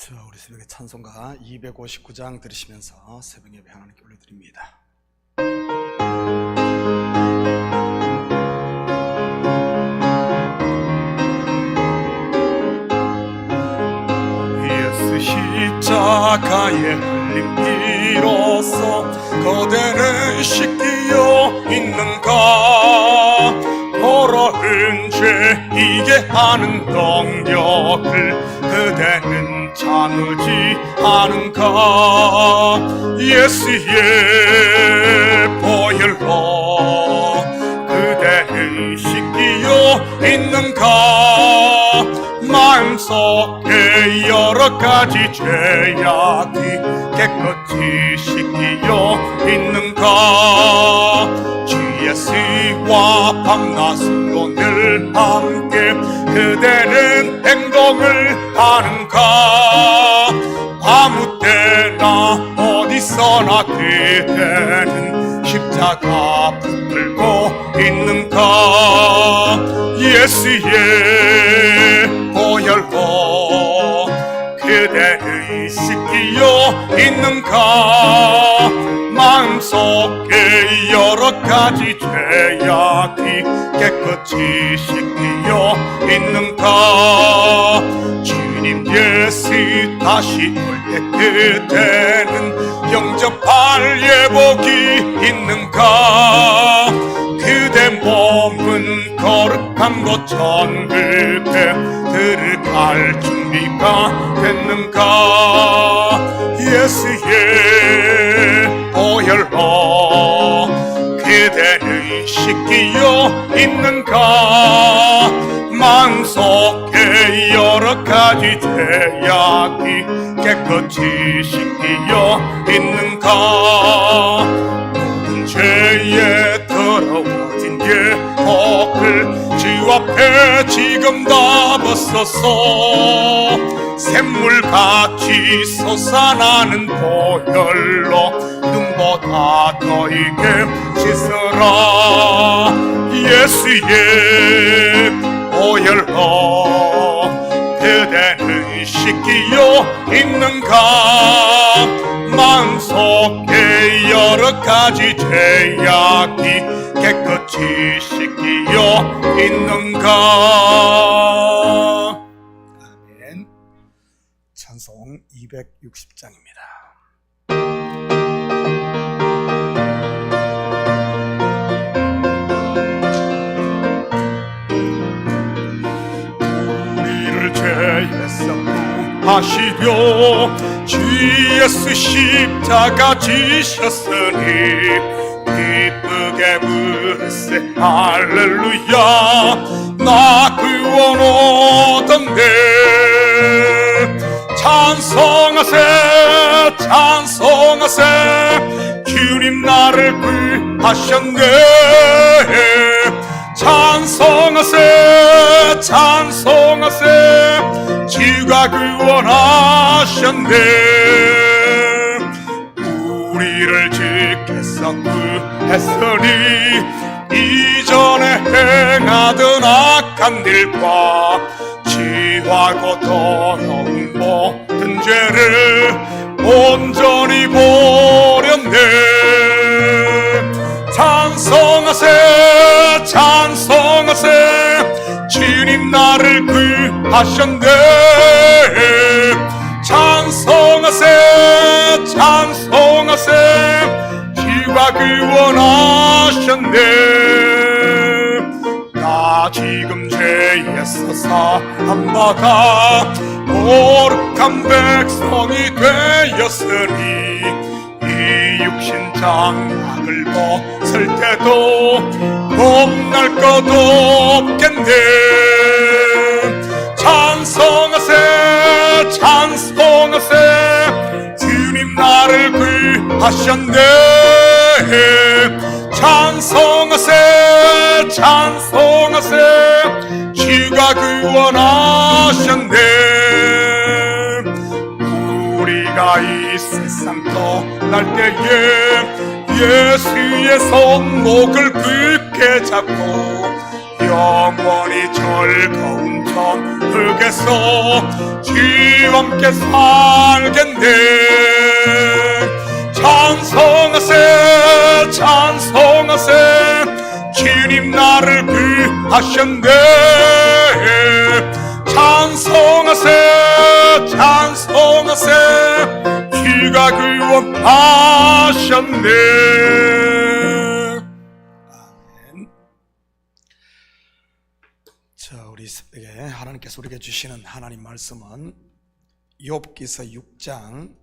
우리 새벽에 찬송가 259장 들으시면서 새벽 예배 하나님께 올려드립니다. 예수 십자가에 흘린 피로써 거대는 씻기어 있는가? 더러운 죄 이게 하는 능력을 그대는 참으지 않은가? 예수의 보혈로 그대는 씻기어 있는가? 마음속에 여러 가지 죄악이 깨끗이 씻기어 있는가? 주 예수와 밤낮으로 늘 함께 그대는 행동을 하는가? 아무 때나 어디서나 그대는 십자가 붙들고 있는가? 예수의 보혈로 그대는 씻기어 있는가? 마음속에 여러 가지 죄악이 깨끗이 씻기어 있는가? 주님 예수 다시 올 때 그대는 영접할 예복이 있는가? 그대 몸은 거룩한 곳 천국에 들어갈 준비가 됐는가? 예수의 보혈로 그대는 씻기어 있는가? 마음속에 여러 가지 죄악이 깨끗이 씻기어 있는가? 모든 죄에 더러워진 예복을 주 앞에 지금 다 벗어서 샘물같이 솟아나는 보혈로 눈보다 더 익게 씻으라. 예수의 보혈로 그대는 씻기어 있는가? 마음속에 여러 가지 죄악이 깨끗이 씻기어 있는가? 아멘. 찬송 260장입니다. 우리를 죄에서 구하시려 주 예수 십자가 지셨으니 기쁘게 부르세 할렐루야. 나 구원 얻었네. 찬송하세 찬송하세 주님 나를 구하셨네. 찬송하세 찬송하세 주가 구원하셨네. 우리를 주께서 구했으니 이전에 행하던 악한 일과 취하고 더러운 모든 죄를 온전히 버렸네. 찬송하세 찬송하세 주님 나를 구하셨네. 찬송하세 찬송하세 주가 구원하셨네. 나 지금 죄에서 사함받아 거룩한 백성이 되었으니 이 육신 장막을 벗을 때도 겁날 것 없겠네. 찬송하세 찬송하세 주님 나를 구하셨네. 찬송하세 찬송하세 주가 구원하셨네. 우리가 이 세상 떠날 때에 예수의 손목을 굳게 잡고 영원히 즐거운 천국 흙에서 주와 함께 살겠네. 찬송하세 찬송하세 주님 나를 구하셨네. 찬송하세 찬송하세 주가 구원하셨네. 아멘. 자, 우리 새벽에 하나님께서 우리에게 주시는 하나님 말씀은 욥기서 6장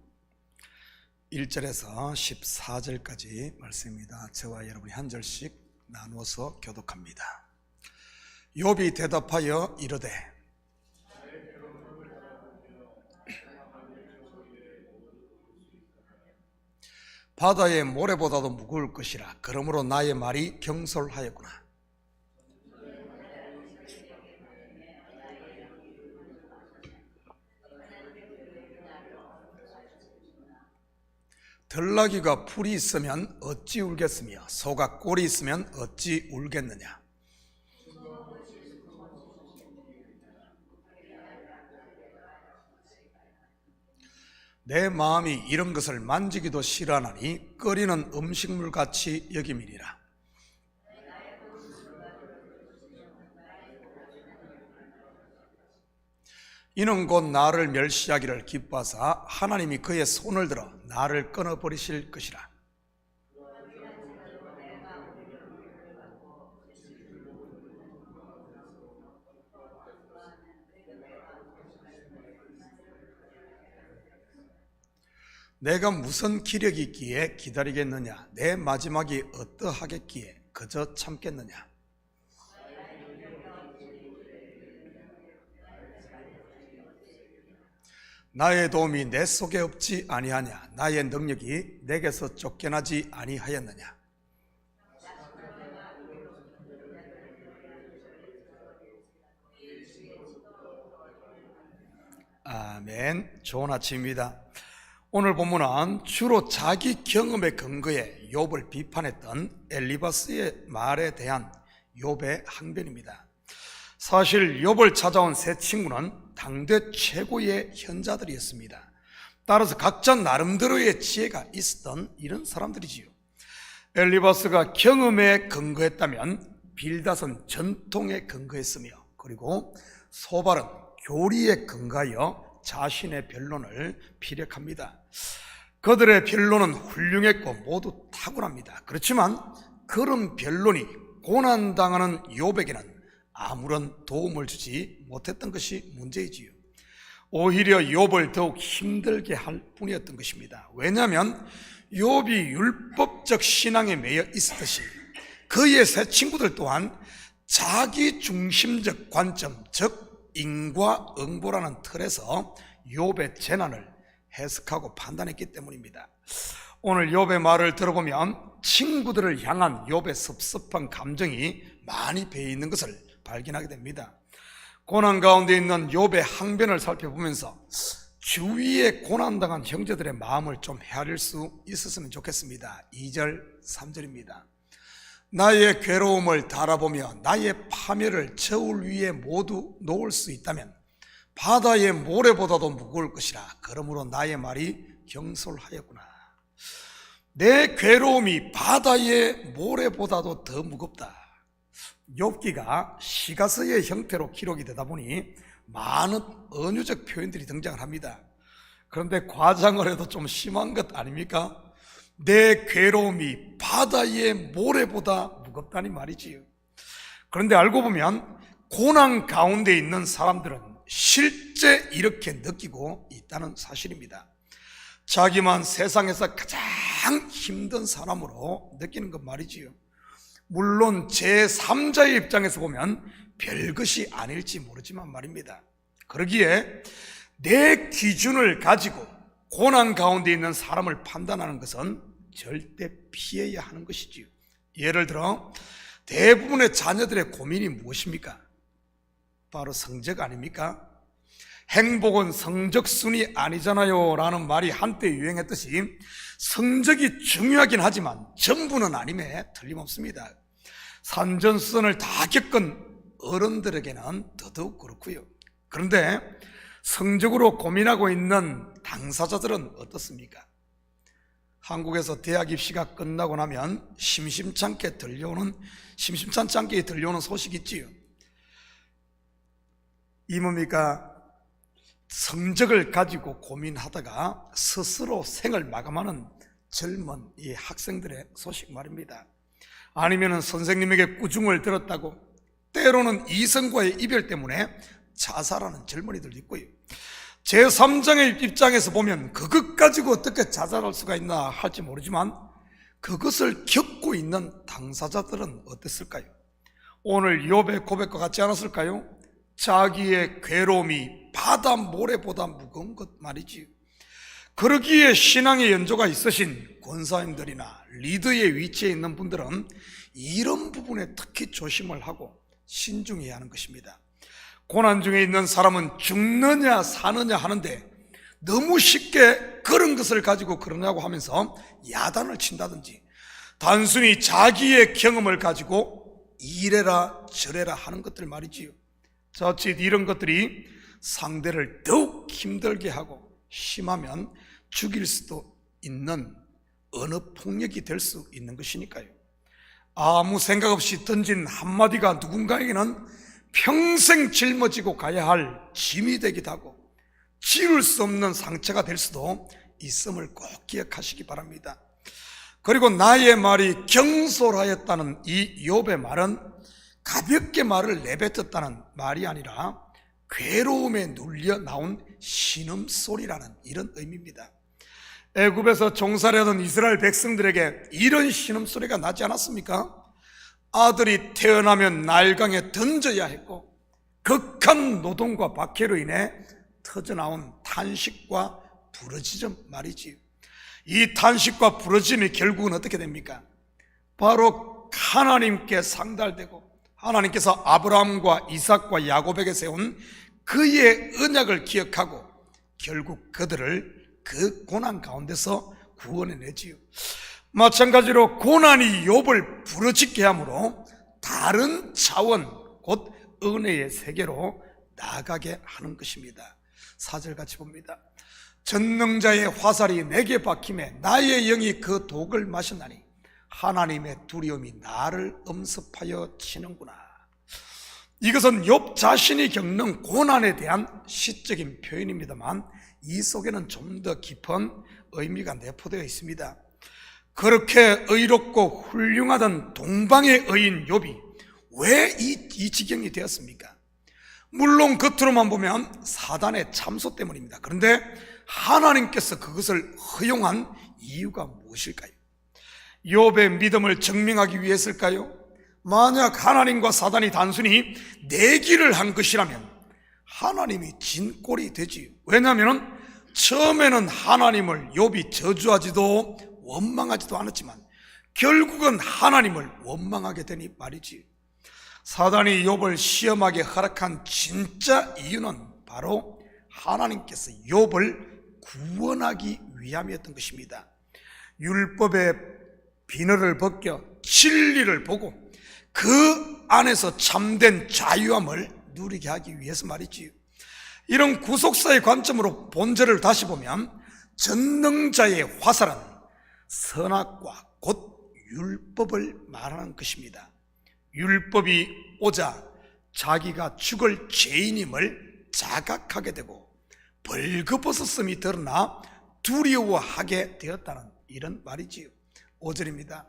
1절에서 14절까지 말씀입니다. 저와 여러분이 한 절씩 나누어서 교독합니다. 욥이 대답하여 이르되 바다의 모래보다도 무거울 것이라. 그러므로 나의 말이 경솔하였구나. 들나귀가 풀이 있으면 어찌 울겠으며 소가 꼴이 있으면 어찌 울겠느냐. 내 마음이 이런 것을 만지기도 싫어하나니 끓이는 음식물같이 여김이니라. 이는 곧 나를 멸시하기를 기뻐하사 하나님이 그의 손을 들어 나를 끊어버리실 것이라. 내가 무슨 기력이 있기에 기다리겠느냐. 내 마지막이 어떠하겠기에 그저 참겠느냐. 나의 도움이 내 속에 없지 아니하냐. 나의 능력이 내게서 쫓겨나지 아니하였느냐. 아멘. 좋은 아침입니다. 오늘 본문은 주로 자기 경험에 근거해 욥을 비판했던 엘리바스의 말에 대한 욥의 항변입니다. 사실 욥을 찾아온 세 친구는 당대 최고의 현자들이었습니다. 따라서 각자 나름대로의 지혜가 있었던 이런 사람들이지요. 엘리바스가 경험에 근거했다면 빌닷은 전통에 근거했으며, 그리고 소발은 교리에 근거하여 자신의 변론을 피력합니다. 그들의 변론은 훌륭했고 모두 탁월합니다. 그렇지만 그런 변론이 고난당하는 욥에게는 아무런 도움을 주지 못했던 것이 문제이지요. 오히려 욥을 더욱 힘들게 할 뿐이었던 것입니다. 왜냐하면 욥이 율법적 신앙에 매여 있었듯이 그의 세 친구들 또한 자기 중심적 관점, 즉 인과응보라는 틀에서 욥의 재난을 해석하고 판단했기 때문입니다. 오늘 욥의 말을 들어보면 친구들을 향한 욥의 섭섭한 감정이 많이 배어 있는 것을 발견하게 됩니다. 고난 가운데 있는 욥의 항변을 살펴보면서 주위에 고난당한 형제들의 마음을 좀 헤아릴 수 있었으면 좋겠습니다. 2절, 3절입니다. 나의 괴로움을 달아보며 나의 파멸을 저울 위에 모두 놓을 수 있다면 바다의 모래보다도 무거울 것이라. 그러므로 나의 말이 경솔하였구나. 내 괴로움이 바다의 모래보다도 더 무겁다. 욥기가 시가서의 형태로 기록이 되다 보니 많은 은유적 표현들이 등장을 합니다. 그런데 과장을 해도 좀 심한 것 아닙니까? 내 괴로움이 바다의 모래보다 무겁다니 말이지요. 그런데 알고 보면 고난 가운데 있는 사람들은 실제 이렇게 느끼고 있다는 사실입니다. 자기만 세상에서 가장 힘든 사람으로 느끼는 것 말이지요. 물론 제3자의 입장에서 보면 별것이 아닐지 모르지만 말입니다. 그러기에 내 기준을 가지고 고난 가운데 있는 사람을 판단하는 것은 절대 피해야 하는 것이지요. 예를 들어 대부분의 자녀들의 고민이 무엇입니까? 바로 성적 아닙니까? 행복은 성적순이 아니잖아요 라는 말이 한때 유행했듯이 성적이 중요하긴 하지만 전부는 아님에 틀림없습니다. 산전수전을 다 겪은 어른들에게는 더더욱 그렇고요. 그런데 성적으로 고민하고 있는 당사자들은 어떻습니까? 한국에서 대학 입시가 끝나고 나면 심심찮게 들려오는 소식이 있지요. 이 뭡니까? 성적을 가지고 고민하다가 스스로 생을 마감하는 젊은 이 학생들의 소식 말입니다. 아니면은 선생님에게 꾸중을 들었다고, 때로는 이성과의 이별 때문에 자살하는 젊은이들도 있고요. 제3장의 입장에서 보면 그것 가지고 어떻게 자살할 수가 있나 할지 모르지만 그것을 겪고 있는 당사자들은 어땠을까요? 오늘 욥의 고백과 같지 않았을까요? 자기의 괴로움이 바다 모래보다 무거운 것 말이지요. 그러기에 신앙의 연조가 있으신 권사님들이나 리더의 위치에 있는 분들은 이런 부분에 특히 조심을 하고 신중해야 하는 것입니다. 고난 중에 있는 사람은 죽느냐 사느냐 하는데 너무 쉽게 그런 것을 가지고 그러냐고 하면서 야단을 친다든지, 단순히 자기의 경험을 가지고 이래라 저래라 하는 것들 말이지요. 자칫 이런 것들이 상대를 더욱 힘들게 하고 심하면 죽일 수도 있는 어느 폭력이 될 수 있는 것이니까요. 아무 생각 없이 던진 한마디가 누군가에게는 평생 짊어지고 가야 할 짐이 되기도 하고 지울 수 없는 상처가 될 수도 있음을 꼭 기억하시기 바랍니다. 그리고 나의 말이 경솔하였다는 이 욥의 말은 가볍게 말을 내뱉었다는 말이 아니라 괴로움에 눌려 나온 신음소리라는 이런 의미입니다. 애굽에서 종살이하던 이스라엘 백성들에게 이런 신음소리가 나지 않았습니까? 아들이 태어나면 날강에 던져야 했고 극한 노동과 박해로 인해 터져나온 탄식과 부르짖음 말이지. 이 탄식과 부르짖음이 결국은 어떻게 됩니까? 바로 하나님께 상달되고 하나님께서 아브라함과 이삭과 야곱에게 세운 그의 언약을 기억하고 결국 그들을 그 고난 가운데서 구원해내지요. 마찬가지로 고난이 욥을 부르짖게 하므로 다른 차원, 곧 은혜의 세계로 나아가게 하는 것입니다. 4절 같이 봅니다. 전능자의 화살이 내게 박힘에 나의 영이 그 독을 마셨나니 하나님의 두려움이 나를 엄습하여 치는구나. 이것은 욥 자신이 겪는 고난에 대한 시적인 표현입니다만 이 속에는 좀 더 깊은 의미가 내포되어 있습니다. 그렇게 의롭고 훌륭하던 동방의 의인 욥이 왜 이 지경이 되었습니까? 물론 겉으로만 보면 사단의 참소 때문입니다. 그런데 하나님께서 그것을 허용한 이유가 무엇일까요? 욥의 믿음을 증명하기 위해서일까요? 만약 하나님과 사단이 단순히 내기를 한 것이라면 하나님이 진 꼴이 되지요. 왜냐하면 처음에는 하나님을 욥이 저주하지도 원망하지도 않았지만 결국은 하나님을 원망하게 되니 말이지. 사단이 욥을 시험하게 허락한 진짜 이유는 바로 하나님께서 욥을 구원하기 위함이었던 것입니다. 율법의 비늘을 벗겨 진리를 보고 그 안에서 참된 자유함을 누리게 하기 위해서 말이지요. 이런 구속사의 관점으로 본절을 다시 보면 전능자의 화살은 선악과 곧 율법을 말하는 것입니다. 율법이 오자 자기가 죽을 죄인임을 자각하게 되고 벌거벗었음이 드러나 두려워하게 되었다는 이런 말이지요. 5절입니다.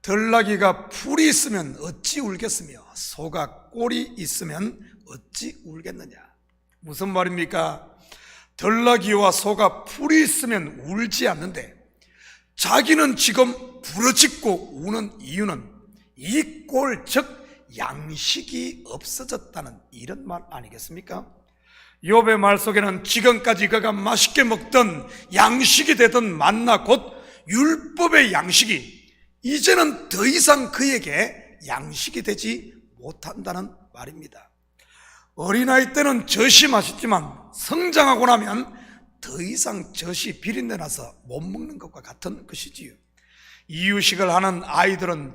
들나귀가 풀이 있으면 어찌 울겠으며 소가 꼴이 있으면 어찌 울겠느냐. 무슨 말입니까? 들나귀와 소가 풀이 있으면 울지 않는데 자기는 지금 부르짖고 우는 이유는 이 꼴, 즉 양식이 없어졌다는 이런 말 아니겠습니까? 욥의 말 속에는 지금까지 그가 맛있게 먹던 양식이 되던 만나 곧 율법의 양식이 이제는 더 이상 그에게 양식이 되지 못한다는 말입니다. 어린아이 때는 젖이 맛있지만 성장하고 나면 더 이상 젖이 비린내 나서 못 먹는 것과 같은 것이지요. 이유식을 하는 아이들은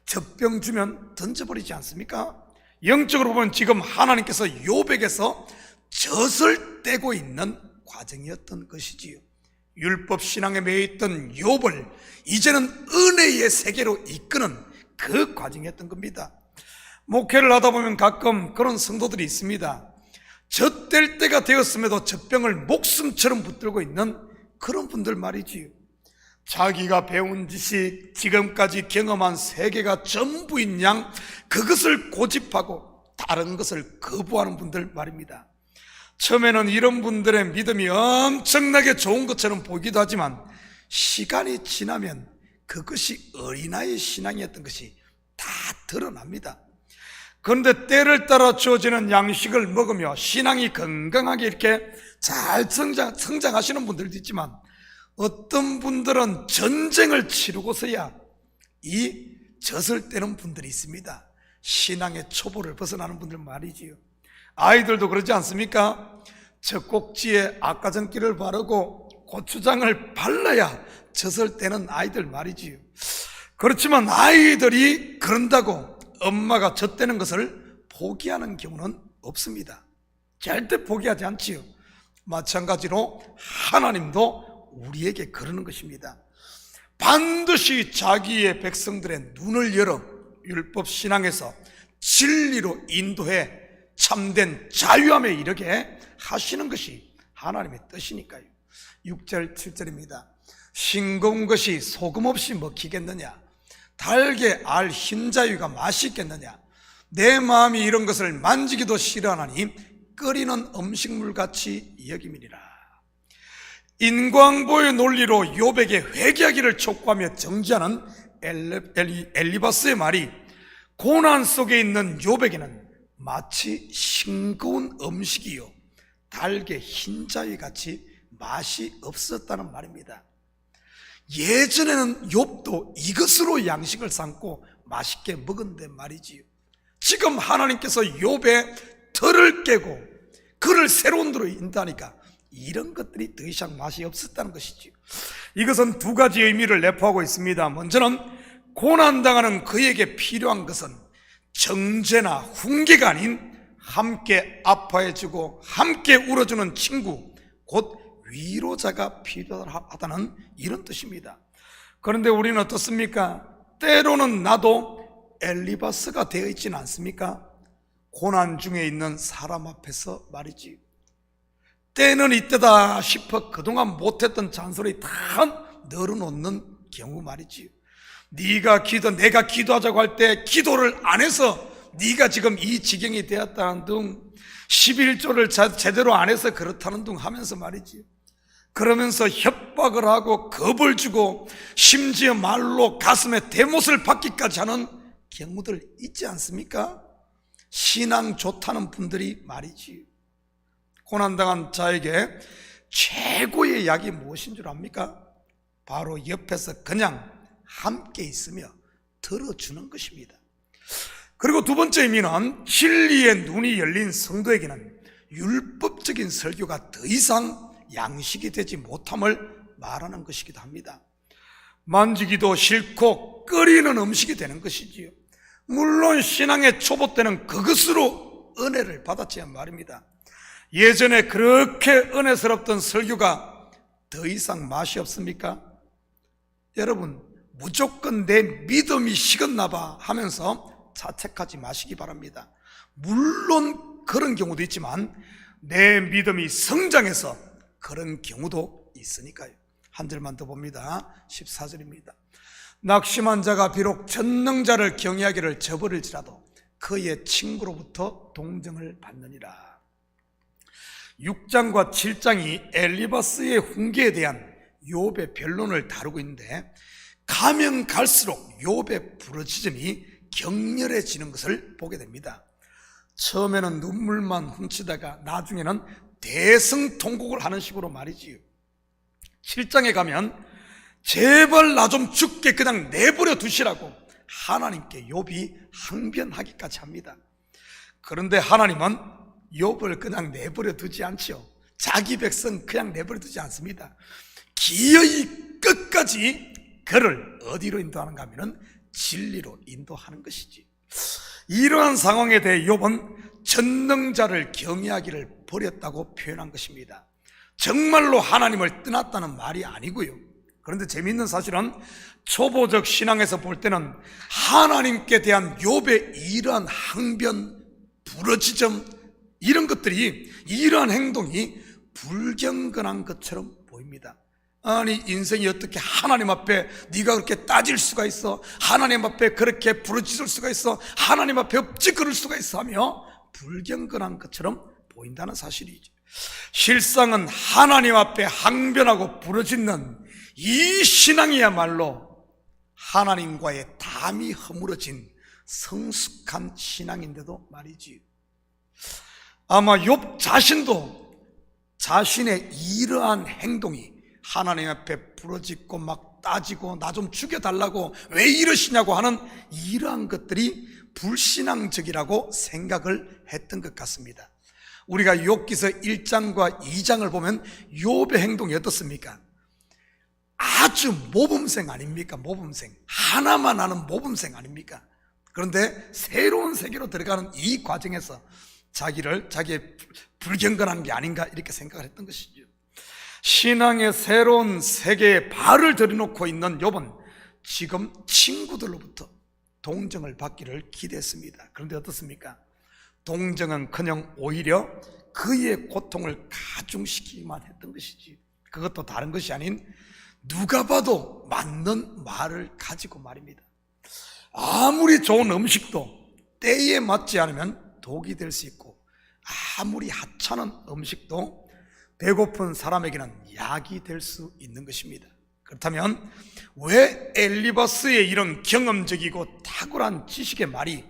젖병 주면 던져버리지 않습니까? 영적으로 보면 지금 하나님께서 욥에게서 젖을 떼고 있는 과정이었던 것이지요. 율법 신앙에 매여 있던 욥을 이제는 은혜의 세계로 이끄는 그 과정이었던 겁니다. 목회를 하다 보면 가끔 그런 성도들이 있습니다. 젖될 때가 되었음에도 젖병을 목숨처럼 붙들고 있는 그런 분들 말이지요. 자기가 배운 지식, 지금까지 경험한 세계가 전부인 양 그것을 고집하고 다른 것을 거부하는 분들 말입니다. 처음에는 이런 분들의 믿음이 엄청나게 좋은 것처럼 보이기도 하지만 시간이 지나면 그것이 어린아이의 신앙이었던 것이 다 드러납니다. 그런데 때를 따라 주어지는 양식을 먹으며 신앙이 건강하게 이렇게 잘 성장하시는 분들도 있지만 어떤 분들은 전쟁을 치르고서야 이 젖을 떼는 분들이 있습니다. 신앙의 초보를 벗어나는 분들 말이지요. 아이들도 그러지 않습니까? 젖꼭지에 악가전기를 바르고 고추장을 발라야 젖을 떼는 아이들 말이지요. 그렇지만 아이들이 그런다고 엄마가 젖 떼는 것을 포기하는 경우는 없습니다. 절대 포기하지 않지요. 마찬가지로 하나님도 우리에게 그러는 것입니다. 반드시 자기의 백성들의 눈을 열어 율법 신앙에서 진리로 인도해 참된 자유함에 이르게 하시는 것이 하나님의 뜻이니까요. 6절 7절입니다. 싱거운 것이 소금 없이 먹히겠느냐? 달게 알 흰자위가 맛있겠느냐? 내 마음이 이런 것을 만지기도 싫어하나니 끓이는 음식물같이 여김이니라. 인광보의 논리로 욥에게 회개하기를 촉구하며 정지하는 엘리바스의 말이 고난 속에 있는 욥에게는 마치 싱거운 음식이요 달게 흰자위같이 맛이 없었다는 말입니다. 예전에는 욥도 이것으로 양식을 삼고 맛있게 먹은데 말이지요. 지금 하나님께서 욥의 털을 깨고 그를 새로운 데로 인도하니까 이런 것들이 더 이상 맛이 없었다는 것이지요. 이것은 두 가지 의미를 내포하고 있습니다. 먼저는 고난당하는 그에게 필요한 것은 정죄나 훈계가 아닌 함께 아파해주고 함께 울어주는 친구, 곧 위로자가 필요하다는 이런 뜻입니다. 그런데 우리는 어떻습니까? 때로는 나도 엘리바스가 되어 있지는 않습니까? 고난 중에 있는 사람 앞에서 말이지. 때는 이때다 싶어 그동안 못했던 잔소리 다 널어놓는 경우 말이지. 내가 기도하자고 할 때 기도를 안 해서 네가 지금 이 지경이 되었다는 등 11조를 제대로 안 해서 그렇다는 등 하면서 말이지. 그러면서 협박을 하고 겁을 주고 심지어 말로 가슴에 대못을 받기까지 하는 경우들 있지 않습니까? 신앙 좋다는 분들이 말이지. 고난당한 자에게 최고의 약이 무엇인 줄 압니까? 바로 옆에서 그냥 함께 있으며 들어주는 것입니다. 그리고 두 번째 의미는 진리의 눈이 열린 성도에게는 율법적인 설교가 더 이상 양식이 되지 못함을 말하는 것이기도 합니다. 만지기도 싫고 끓이는 음식이 되는 것이지요. 물론 신앙의 초보 때는 그것으로 은혜를 받았지만 말입니다. 예전에 그렇게 은혜스럽던 설교가 더 이상 맛이 없습니까? 여러분, 무조건 내 믿음이 식었나 봐 하면서 자책하지 마시기 바랍니다. 물론 그런 경우도 있지만 내 믿음이 성장해서 그런 경우도 있으니까요. 한 절만 더 봅니다. 14절입니다. 낙심한 자가 비록 전능자를 경외하기를 저버릴지라도 그의 친구로부터 동정을 받느니라. 6장과 7장이 엘리바스의 훈계에 대한 욥의 변론을 다루고 있는데 가면 갈수록 욥의 부르짖음이 격렬해지는 것을 보게 됩니다. 처음에는 눈물만 훔치다가 나중에는 대성통곡을 하는 식으로 말이지요. 7장에 가면 제발 나 좀 죽게 그냥 내버려 두시라고 하나님께 욥이 항변하기까지 합니다. 그런데 하나님은 욥을 그냥 내버려 두지 않죠. 자기 백성 그냥 내버려 두지 않습니다. 기어이 끝까지 그를 어디로 인도하는가 하면 진리로 인도하는 것이지. 이러한 상황에 대해 욥은 전능자를 경외하기를 버렸다고 표현한 것입니다. 정말로 하나님을 떠났다는 말이 아니고요. 그런데 재미있는 사실은 초보적 신앙에서 볼 때는 하나님께 대한 욥의 이러한 항변, 부러지점 이런 것들이, 이러한 행동이 불경건한 것처럼 보입니다. 아니, 인생이 어떻게 하나님 앞에 네가 그렇게 따질 수가 있어? 하나님 앞에 그렇게 부르짖을 수가 있어? 하나님 앞에 어찌 그럴 수가 있어? 하며 불경건한 것처럼 보인다는 사실이죠. 실상은 하나님 앞에 항변하고 부르짖는 이 신앙이야말로 하나님과의 담이 허물어진 성숙한 신앙인데도 말이지, 아마 욥 자신도 자신의 이러한 행동이 하나님 앞에 부르짖고 막 따지고 나 좀 죽여달라고 왜 이러시냐고 하는 이러한 것들이 불신앙적이라고 생각을 했던 것 같습니다. 우리가 욥기서 1장과 2장을 보면 욥의 행동이 어떻습니까? 아주 모범생 아닙니까? 모범생, 하나만 아는 모범생 아닙니까? 그런데 새로운 세계로 들어가는 이 과정에서 자기의 불경건한 게 아닌가 이렇게 생각을 했던 것이죠. 신앙의 새로운 세계에 발을 들여놓고 있는 욥은 지금 친구들로부터 동정을 받기를 기대했습니다. 그런데 어떻습니까? 동정은커녕 오히려 그의 고통을 가중시키기만 했던 것이지, 그것도 다른 것이 아닌 누가 봐도 맞는 말을 가지고 말입니다. 아무리 좋은 음식도 때에 맞지 않으면 독이 될 수 있고, 아무리 하찮은 음식도 배고픈 사람에게는 약이 될 수 있는 것입니다. 그렇다면 왜 엘리바스의 이런 경험적이고 탁월한 지식의 말이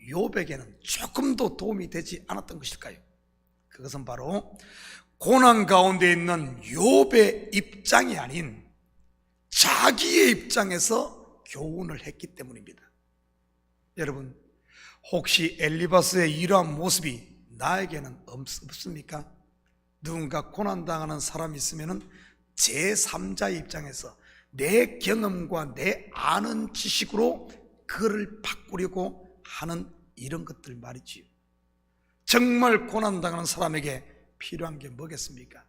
욥에게는 조금도 도움이 되지 않았던 것일까요? 그것은 바로 고난 가운데 있는 욥의 입장이 아닌 자기의 입장에서 교훈을 했기 때문입니다. 여러분, 혹시 엘리바스의 이러한 모습이 나에게는 없습니까? 누군가 고난당하는 사람이 있으면 제3자의 입장에서 내 경험과 내 아는 지식으로 그를 바꾸려고 하는 이런 것들 말이지요. 정말 고난당하는 사람에게 필요한 게 뭐겠습니까?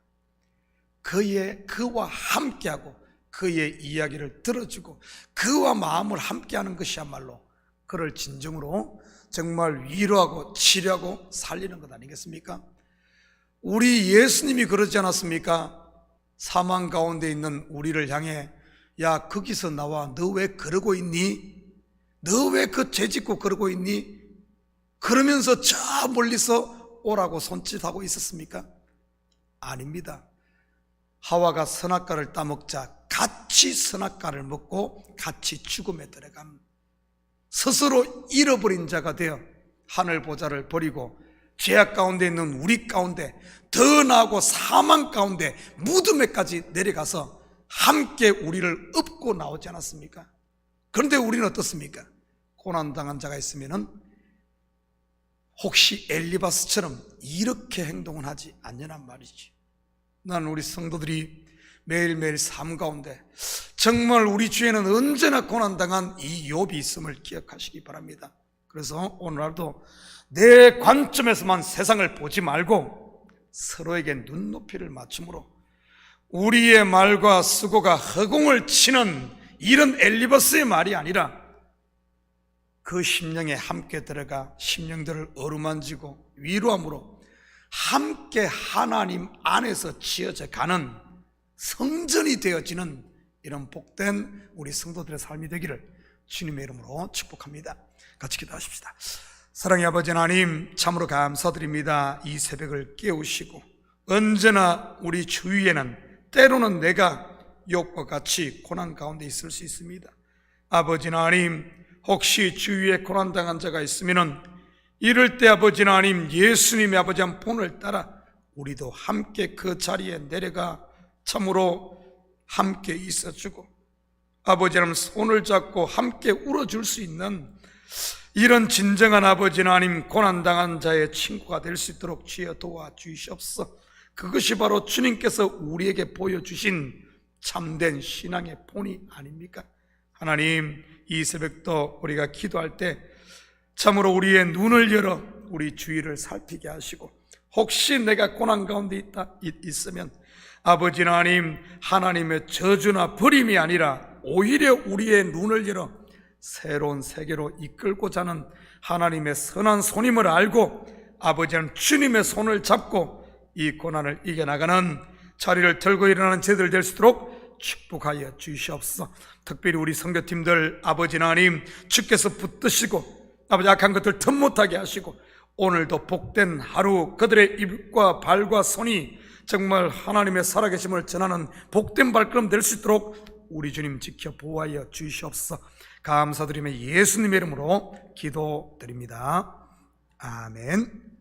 그와 함께하고 그의 이야기를 들어주고 그와 마음을 함께하는 것이야말로 그를 진정으로 정말 위로하고 치료하고 살리는 것 아니겠습니까? 우리 예수님이 그러지 않았습니까? 사망 가운데 있는 우리를 향해 야, 거기서 나와. 너 왜 그러고 있니? 너 왜 그 죄짓고 그러고 있니? 그러면서 저 멀리서 오라고 손짓하고 있었습니까? 아닙니다. 하와가 선악과를 따먹자 같이 선악과를 먹고 같이 죽음에 들어간, 스스로 잃어버린 자가 되어 하늘 보좌를 버리고 죄악 가운데 있는 우리 가운데, 더 나아가고 사망 가운데 무덤에까지 내려가서 함께 우리를 업고 나오지 않았습니까? 그런데 우리는 어떻습니까? 고난당한 자가 있으면은 혹시 엘리바스처럼 이렇게 행동은 하지 않냐는 말이지. 나는 우리 성도들이 매일매일 삶 가운데 정말 우리 주에는 언제나 고난당한 이 욥이 있음을 기억하시기 바랍니다. 그래서 오늘날도 내 관점에서만 세상을 보지 말고 서로에게 눈높이를 맞춤으로 우리의 말과 수고가 허공을 치는 이런 엘리바스의 말이 아니라 그 심령에 함께 들어가 심령들을 어루만지고 위로함으로 함께 하나님 안에서 지어져 가는 성전이 되어지는 이런 복된 우리 성도들의 삶이 되기를 주님의 이름으로 축복합니다. 같이 기도하십시다. 사랑의 아버지 하나님, 참으로 감사드립니다. 이 새벽을 깨우시고 언제나 우리 주위에는 때로는 내가 욥과 같이 고난 가운데 있을 수 있습니다. 아버지 하나님, 혹시 주위에 고난당한 자가 있으면 이럴 때 아버지 하나님, 예수님의 아버지 한 본을 따라 우리도 함께 그 자리에 내려가 참으로 함께 있어주고 아버지 하나님 손을 잡고 함께 울어줄 수 있는 이런 진정한 아버지 하나님, 고난당한 자의 친구가 될 수 있도록 주여 도와주시옵소서. 그것이 바로 주님께서 우리에게 보여주신 참된 신앙의 본이 아닙니까? 하나님, 이 새벽도 우리가 기도할 때 참으로 우리의 눈을 열어 우리 주위를 살피게 하시고, 혹시 내가 고난 가운데 있으면 아버지 하나님, 하나님의 저주나 버림이 아니라 오히려 우리의 눈을 열어 새로운 세계로 이끌고자 하는 하나님의 선한 손임을 알고 아버지는 주님의 손을 잡고 이 고난을 이겨나가는 자리를 들고 일어나는 저희들 될 수 있도록 축복하여 주시옵소서. 특별히 우리 선교팀들 아버지 하나님, 주께서 붙드시고 아버지 악한 것들 틈 못하게 하시고, 오늘도 복된 하루 그들의 입과 발과 손이 정말 하나님의 살아계심을 전하는 복된 발걸음 될 수 있도록 우리 주님 지켜 보호하여 주시옵소서. 감사드리며 예수님의 이름으로 기도드립니다. 아멘.